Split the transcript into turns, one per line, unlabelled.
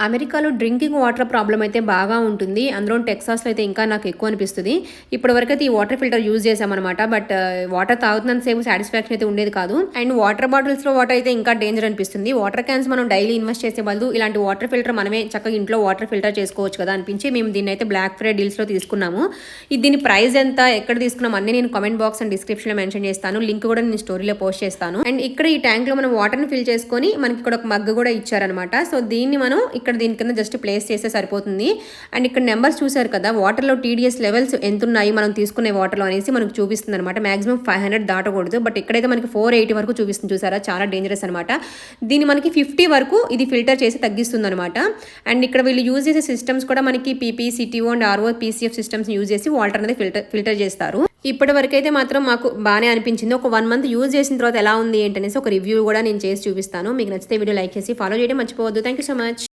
అమెరికాలో drinking water problem అయితే బాగా ఉంటుంది. అందులో టెక్సాస్‌లో అయితే ఇంకా నాకు ఎక్కువ అనిపిస్తది. ఇప్పటివరకైతే ఈ వాటర్ ఫిల్టర్ యూజ్ చేశామనమాట. బట్ వాటర్ తాగుతున్నంత సేపు సాటిస్ఫాక్షన్ అయితే ఉండేది కాదు. అండ్ వాటర్ బాటిల్స్‌లో వాటర్ అయితే ఇంకా డేంజర్ అనిపిస్తుంది. వాటర్ క్యాన్స్ మనం డైలీ ఇన్వెస్ట్ చేసే బదులు ఇలాంటి వాటర్ ఫిల్టర్ మనమే చక్కగా ఇంట్లో వాటర్ ఫిల్టర్ చేసుకోవచ్చు కదా అనిపించి మేము దీన్ని అయితే బ్లాక్ ఫ్రైడే డీల్స్‌లో తీసుకున్నాము. దీని ప్రైస్ ఎంత, ఎక్కడ తీసుకున్నాం అన్నీ నేను కామెంట్ బాక్స్ అండ్ డిస్క్రిప్షన్‌లో మెన్షన్ చేస్తాను. లింక్ కూడా నేను స్టోరీలో పోస్ట్ చేస్తాను. అండ్ ఇక్కడ ఈ ట్యాంక్‌లో మనం వాటర్‌ని ఫిల్ చేసుకొని మనకి ఇక్కడ ఒక మగ్ కూడా ఇచ్చారనమాట. సో దీన్ని మనం ఇక్కడ దీని కింద జస్ట్ ప్లేస్ చేస్తే సరిపోతుంది. అండ్ ఇక్కడ నెంబర్స్ చూసారు కదా, వాటర్లో టీడీఎస్ లెవెల్స్ ఎంత ఉన్నాయి మనం తీసుకునే వాటర్లో అనేసి మనకు చూపిస్తుంది అనమాట. మాక్సిమం 500 దాటకూడదు. బట్ ఇక్కడైతే మనకి 480 వరకు చూపిస్తుంది. చూసారా, చాలా డేంజరస్ అనమాట. దీన్ని మనకి 50 వరకు ఇది ఫిల్టర్ చేసి తగ్గిస్తుంది అనమాట. అండ్ ఇక్కడ వీళ్ళు యూజ్ చేసే సిస్టమ్స్ కూడా మనకి PP, CTO and RO, PCF systems use చేసి వాటర్ అనేది ఫిల్టర్ చేస్తారు. ఇప్పటి వరకు అయితే మాత్రం మాకు బాగానే అనిపించింది. ఒక 1 మంత్ యూజ్ చేసిన తర్వాత ఎలా ఉంది ఏంటనేసి ఒక రివ్యూ కూడా నేను చేసి చూపిస్తాను. మీకు నచ్చితే వీడియో లైక్ చేసి ఫాలో చేయడం మర్చిపోవద్దు. Thank you so much.